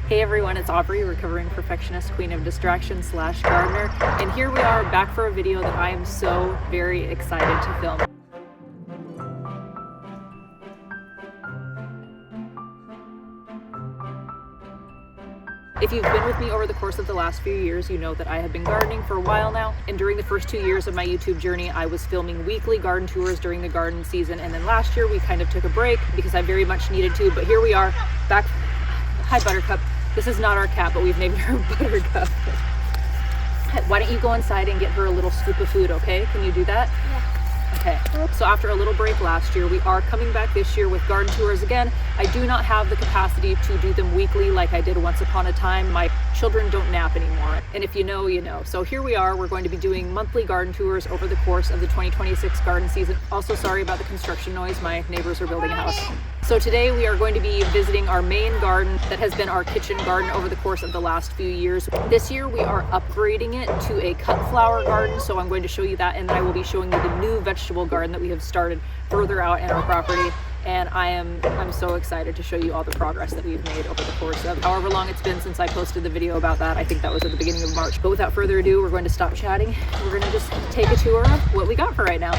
Hey everyone, it's Aubrey, recovering perfectionist, queen of distraction / gardener, and here we are back for a video that I am so very excited to film. If you've been with me over the course of the last few years, you know that I have been gardening for a while now, and during the first 2 years of my YouTube journey, I was filming weekly garden tours during the garden season, and then last year we kind of took a break because I very much needed to, but here we are, back. Hi Buttercup. This is not our cat, but we've named her Buttercup. Why don't you go inside and get her a little scoop of food, okay? Can you do that? Yeah. Okay, so after a little break last year, we are coming back this year with garden tours again. I do not have the capacity to do them weekly like I did once upon a time. My children don't nap anymore, and if you know, you know. So here we are, we're going to be doing monthly garden tours over the course of the 2026 garden season. Also, sorry about the construction noise, my neighbors are building a house. So today we are going to be visiting our main garden that has been our kitchen garden over the course of the last few years. This year we are upgrading it to a cut flower garden, so I'm going to show you that, and then I will be showing you the new vegetable garden that we have started further out in our property. And I'm so excited to show you all the progress that we've made over the course of however long it's been since I posted the video about that. I think that was at the beginning of March. But without further ado, we're going to stop chatting. We're going to just take a tour of what we got for right now.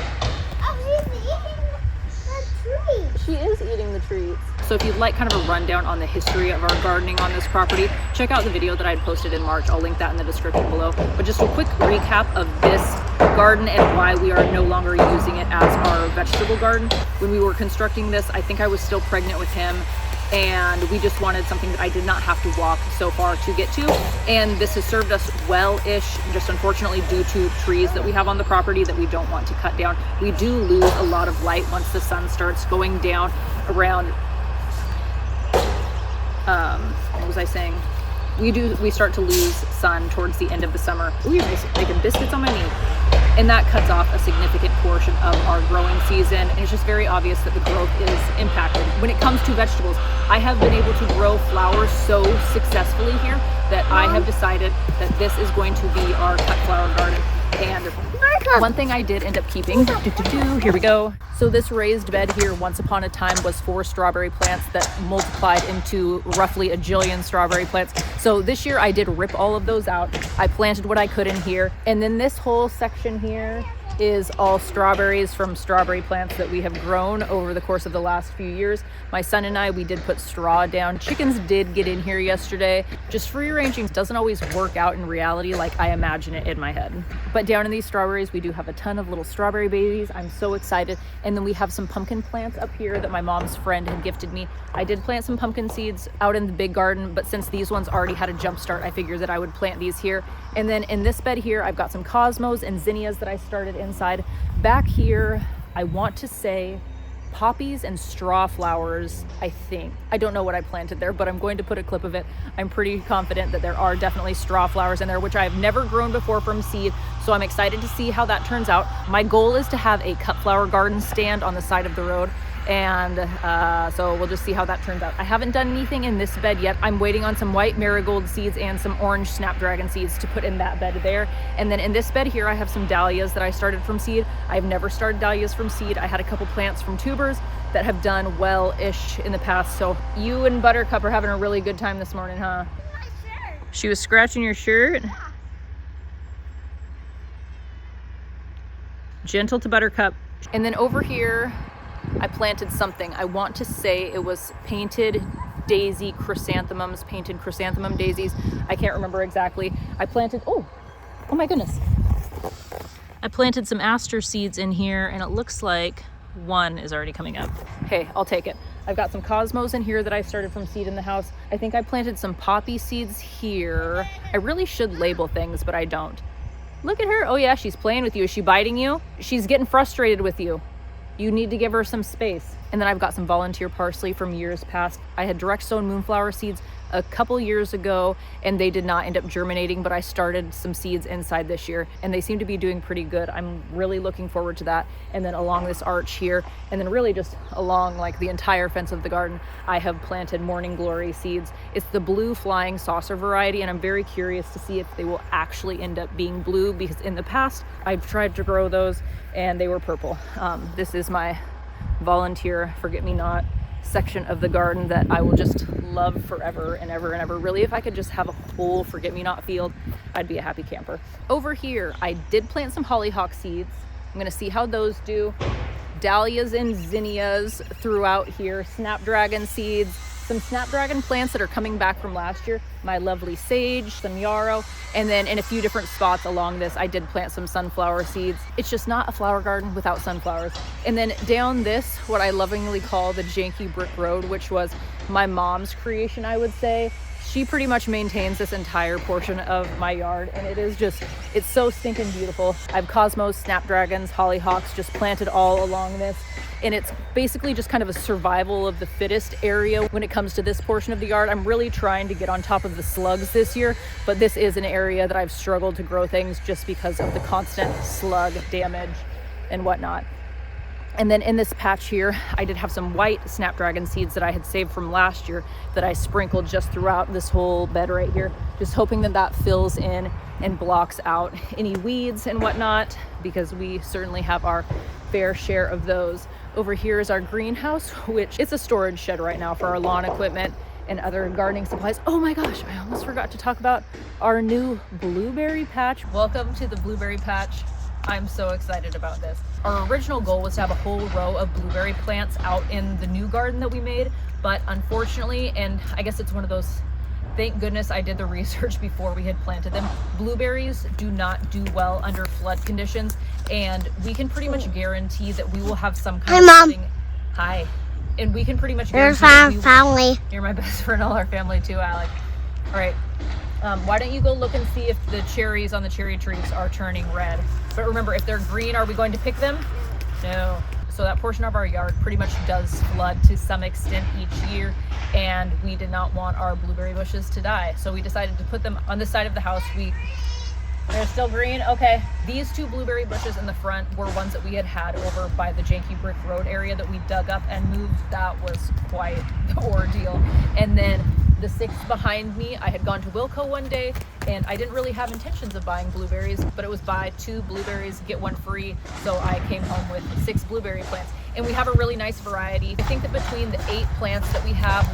She is eating the treats. So if you'd like kind of a rundown on the history of our gardening on this property, check out the video that I had posted in March. I'll link that in the description below. But just a quick recap of this garden and why we are no longer using it as our vegetable garden. When we were constructing this, I think I was still pregnant with him, and we just wanted something that I did not have to walk so far to get to, and this has served us well-ish, just unfortunately due to trees that we have on the property that we don't want to cut down. We do lose a lot of light once the sun starts going down around, what was I saying? We start to lose sun towards the end of the summer. Ooh, you're making biscuits on my knee. And that cuts off a significant portion of our growing season, and it's just very obvious that the growth is impacted. When it comes to vegetables, I have been able to grow flowers so successfully here that I have decided that this is going to be our cut flower garden. And one thing I did end up keeping, here we go. So this raised bed here once upon a time was 4 strawberry plants that multiplied into roughly a jillion strawberry plants. So this year I did rip all of those out. I planted what I could in here. And then this whole section here is all strawberries from strawberry plants that we have grown over the course of the last few years. My son and I, we did put straw down. Chickens did get in here yesterday. Just free ranging doesn't always work out in reality like I imagine it in my head. But down in these strawberries, we do have a ton of little strawberry babies. I'm so excited. And then we have some pumpkin plants up here that my mom's friend had gifted me. I did plant some pumpkin seeds out in the big garden, but since these ones already had a jump start, I figured that I would plant these here. And then in this bed here, I've got some cosmos and zinnias that I started inside. Back here, I want to say poppies and straw flowers, I think. I don't know what I planted there, but I'm going to put a clip of it. I'm pretty confident that there are definitely straw flowers in there, which I have never grown before from seed. So I'm excited to see how that turns out. My goal is to have a cut flower garden stand on the side of the road. And so we'll just see how that turns out. I haven't done anything in this bed yet. I'm waiting on some white marigold seeds and some orange snapdragon seeds to put in that bed there. And then in this bed here, I have some dahlias that I started from seed. I've never started dahlias from seed. I had a couple plants from tubers that have done well-ish in the past. So you and Buttercup are having a really good time this morning, huh? My shirt. She was scratching your shirt. Yeah. Gentle to Buttercup. And then over here, I planted something. I want to say it was painted daisy chrysanthemums, painted chrysanthemum daisies. I can't remember exactly. I planted, oh my goodness. I planted some aster seeds in here, and it looks like one is already coming up. Hey, I'll take it. I've got some cosmos in here that I started from seed in the house. I think I planted some poppy seeds here. I really should label things, but I don't. Look at her. Oh yeah, she's playing with you. Is she biting you? She's getting frustrated with you. You need to give her some space. And then I've got some volunteer parsley from years past. I had direct sown moonflower seeds a couple years ago, and they did not end up germinating, but I started some seeds inside this year, and they seem to be doing pretty good. I'm really looking forward to that. And then along this arch here, and then really just along like the entire fence of the garden, I have planted morning glory seeds. It's the blue flying saucer variety, and I'm very curious to see if they will actually end up being blue, because in the past I've tried to grow those and they were purple. This is my volunteer forget-me-not section of the garden that I will just love forever and ever and ever. Really, if I could just have a whole forget-me-not field, I'd be a happy camper. Over here, I did plant some hollyhock seeds. I'm gonna see how those do. Dahlias and zinnias throughout here, snapdragon seeds, some snapdragon plants that are coming back from last year, my lovely sage, some yarrow, and then in a few different spots along this, I did plant some sunflower seeds. It's just not a flower garden without sunflowers. And then down this, what I lovingly call the janky brick road, which was my mom's creation, I would say. She pretty much maintains this entire portion of my yard, and it is just, it's so stinking beautiful. I have cosmos, snapdragons, hollyhocks just planted all along this. And it's basically just kind of a survival of the fittest area when it comes to this portion of the yard. I'm really trying to get on top of the slugs this year, but this is an area that I've struggled to grow things just because of the constant slug damage and whatnot. And then in this patch here, I did have some white snapdragon seeds that I had saved from last year that I sprinkled just throughout this whole bed right here, just hoping that that fills in and blocks out any weeds and whatnot, because we certainly have our fair share of those. Over here is our greenhouse, which it's a storage shed right now for our lawn equipment and other gardening supplies. Oh my gosh, I almost forgot to talk about our new blueberry patch. Welcome to the blueberry patch. I'm so excited about this. Our original goal was to have a whole row of blueberry plants out in the new garden that we made, but unfortunately, and I guess it's one of those, thank goodness I did the research before we had planted them. Blueberries do not do well under flood conditions, and we can pretty much guarantee that we will have some kind of flooding. Hi. And we can pretty much guarantee that family. You're my best friend, all our family too, Alec. All right. Why don't you go look and see if the cherries on the cherry trees are turning red? But remember, if they're green, are we going to pick them? No. So that portion of our yard pretty much does flood to some extent each year, and we did not want our blueberry bushes to die. So we decided to put them on the side of the house. They're still green? Okay. These two blueberry bushes in the front were ones that we had over by the janky brick road area that we dug up and moved. That was quite the ordeal. And then the 6 behind me, I had gone to Wilco one day and I didn't really have intentions of buying blueberries, but it was buy 2 blueberries, get 1 free. So I came home with 6 blueberry plants. And we have a really nice variety. I think that between the 8 plants that we have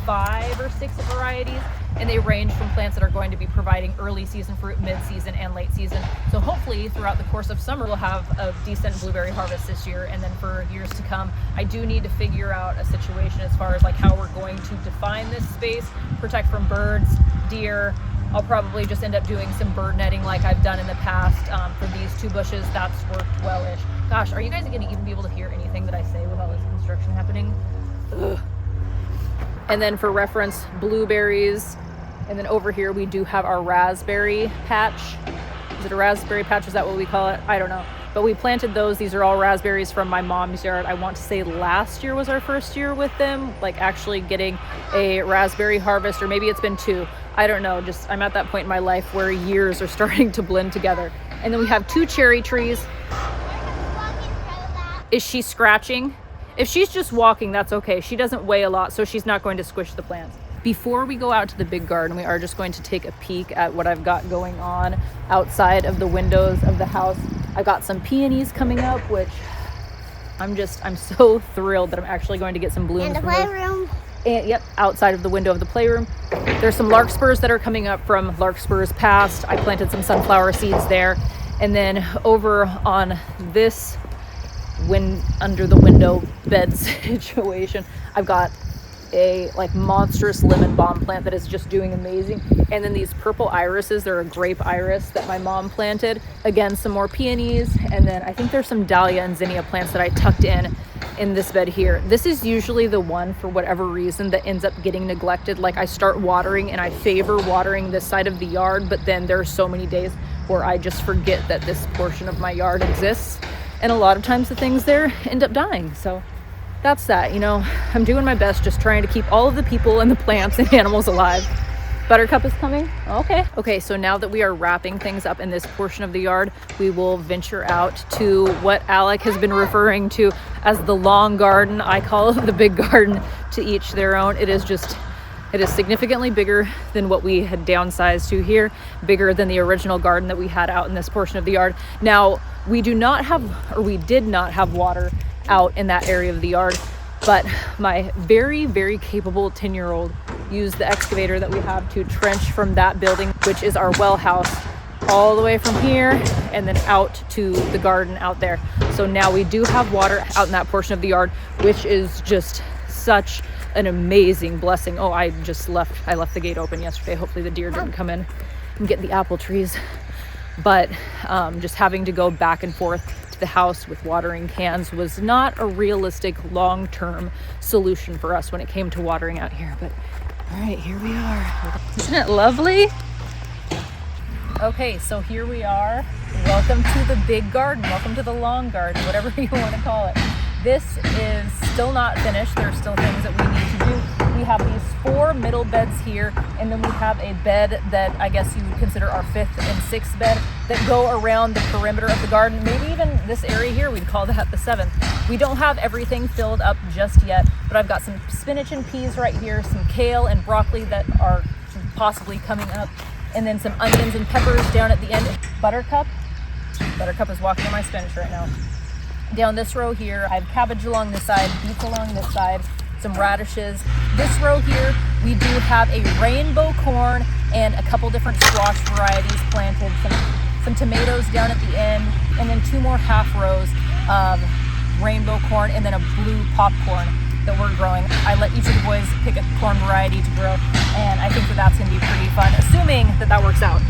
5 or 6 varieties, and they range from plants that are going to be providing early season fruit, mid-season, and late season. So hopefully throughout the course of summer, we'll have a decent blueberry harvest this year. And then for years to come, I do need to figure out a situation as far as like how we're going to define this space, protect from birds, deer. I'll probably just end up doing some bird netting like I've done in the past for these 2 bushes. That's worked well-ish. Gosh, are you guys going to even be able to hear anything that I say with all this construction happening? Ugh. And then for reference, blueberries. And then over here, we do have our raspberry patch. Is it a raspberry patch? Is that what we call it? I don't know. But we planted those. These are all raspberries from my mom's yard. I want to say last year was our first year with them, like actually getting a raspberry harvest, or maybe it's been 2. I don't know. Just I'm at that point in my life where years are starting to blend together. And then we have 2 cherry trees. Is she scratching? If she's just walking, that's okay. She doesn't weigh a lot, so she's not going to squish the plants. Before we go out to the big garden, we are just going to take a peek at what I've got going on outside of the windows of the house. I've got some peonies coming up, which I'm so thrilled that I'm actually going to get some blooms. In the playroom. And yep, outside of the window of the playroom. There's some larkspurs that are coming up from larkspurs past. I planted some sunflower seeds there. And then over on this under the window bed situation, I've got a like monstrous lemon balm plant that is just doing amazing. And then these purple irises, they're a grape iris that my mom planted. Again, some more peonies, and then I think there's some dahlia and zinnia plants that I tucked in this bed here. This is usually the one, for whatever reason, that ends up getting neglected. Like I start watering and I favor watering this side of the yard, but then there are so many days where I just forget that this portion of my yard exists. And a lot of times the things there end up dying. So that's that, you know, I'm doing my best just trying to keep all of the people and the plants and animals alive. Buttercup is coming? Okay, so now that we are wrapping things up in this portion of the yard, we will venture out to what Alec has been referring to as the long garden. I call it the big garden, to each their own. It is significantly bigger than what we had downsized to here, bigger than the original garden that we had out in this portion of the yard. Now, we did not have water out in that area of the yard. But my very, very capable 10-year-old used the excavator that we have to trench from that building, which is our well house, all the way from here and then out to the garden out there. So now we do have water out in that portion of the yard, which is just such an amazing blessing. Oh, I left the gate open yesterday. Hopefully the deer didn't come in and get the apple trees. But just having to go back and forth to the house with watering cans was not a realistic long-term solution for us when it came to watering out here. But all right, here we are. Isn't it lovely? Okay, so here we are. Welcome to the big garden. Welcome to the long garden, whatever you want to call it. This is still not finished. There are still things that we need to do. We have these 4 middle beds here, and then we have a bed that I guess you would consider our 5th and 6th bed that go around the perimeter of the garden. Maybe even this area here, we'd call that the 7th. We don't have everything filled up just yet, but I've got some spinach and peas right here, some kale and broccoli that are possibly coming up, and then some onions and peppers down at the end. Buttercup is walking on my spinach right now. Down this row here, I have cabbage along this side, beets along this side, some radishes. This row here, we do have a rainbow corn and a couple different squash varieties planted, some tomatoes down at the end, and then 2 more half rows of rainbow corn and then a blue popcorn that we're growing. I let each of the boys pick a corn variety to grow, and I think that that's gonna be pretty fun, assuming that that works out.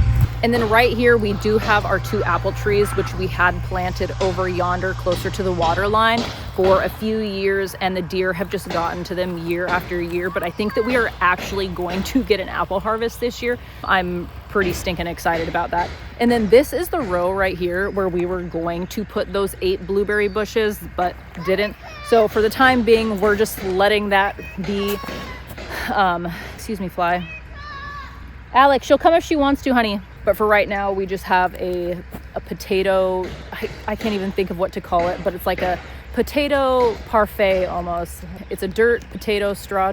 And then right here, we do have our 2 apple trees, which we had planted over yonder closer to the water line for a few years, and the deer have just gotten to them year after year. But I think that we are actually going to get an apple harvest this year. I'm pretty stinking excited about that. And then this is the row right here where we were going to put those 8 blueberry bushes, but didn't. So for the time being, we're just letting that be. Excuse me, fly. Alex, she'll come if she wants to, honey. But for right now, we just have a potato, I can't even think of what to call it, but it's like a potato parfait almost. It's a dirt potato straw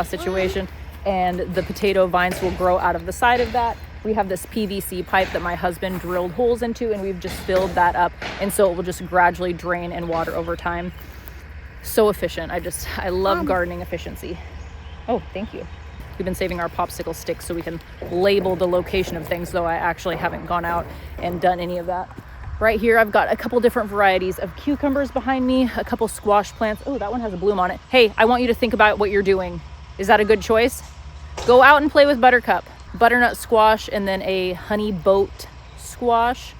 situation, and the potato vines will grow out of the side of that. We have this PVC pipe that my husband drilled holes into, and we've just filled that up, and so it will just gradually drain and water over time. So efficient. I love gardening efficiency. Oh, thank you. We've been saving our popsicle sticks so we can label the location of things, though I actually haven't gone out and done any of that. Right here, I've got a couple different varieties of cucumbers behind me, a couple squash plants. Oh, that one has a bloom on it. Hey, I want you to think about what you're doing. Is that a good choice? Go out and play with Buttercup, butternut squash, and then a honey boat squash.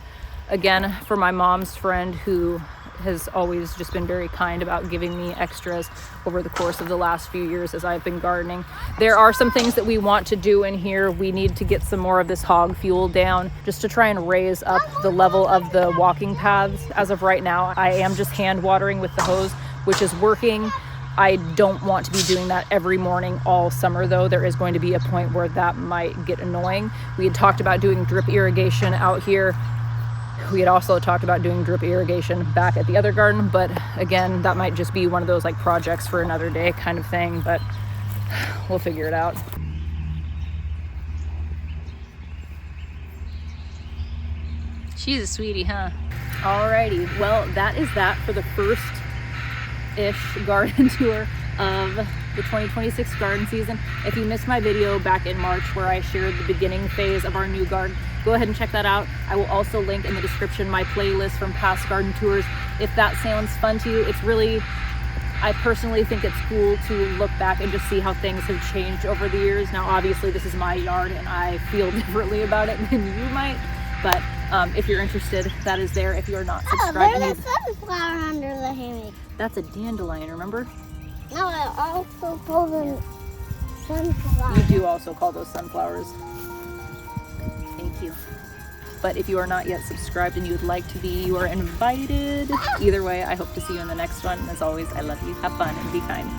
Again, for my mom's friend who has always just been very kind about giving me extras over the course of the last few years as I've been gardening. There are some things that we want to do in here. We need to get some more of this hog fuel down just to try and raise up the level of the walking paths. As of right now, I am just hand watering with the hose, which is working. I don't want to be doing that every morning all summer, though. There is going to be a point where that might get annoying. We had talked about doing drip irrigation out here. We had also talked about doing drip irrigation back at the other garden, but again, that might just be one of those like projects for another day kind of thing, but we'll figure it out. She's a sweetie, huh? Alrighty, well, that is that for the first-ish garden tour of the 2026 garden season. If you missed my video back in March where I shared the beginning phase of our new garden, go ahead and check that out. I will also link in the description my playlist from past garden tours if that sounds fun to you. It's really, I personally think it's cool to look back and just see how things have changed over the years. Now, obviously, this is my yard and I feel differently about it than you might, but if you're interested, that is there. If you're not subscribed. Oh, there's a sunflower under the hammock. That's a dandelion, remember? No, I also call them sunflowers. You do also call those sunflowers. Thank you. But if you are not yet subscribed and you would like to be, you are invited. Either way, I hope to see you in the next one. As always, I love you. Have fun and be kind.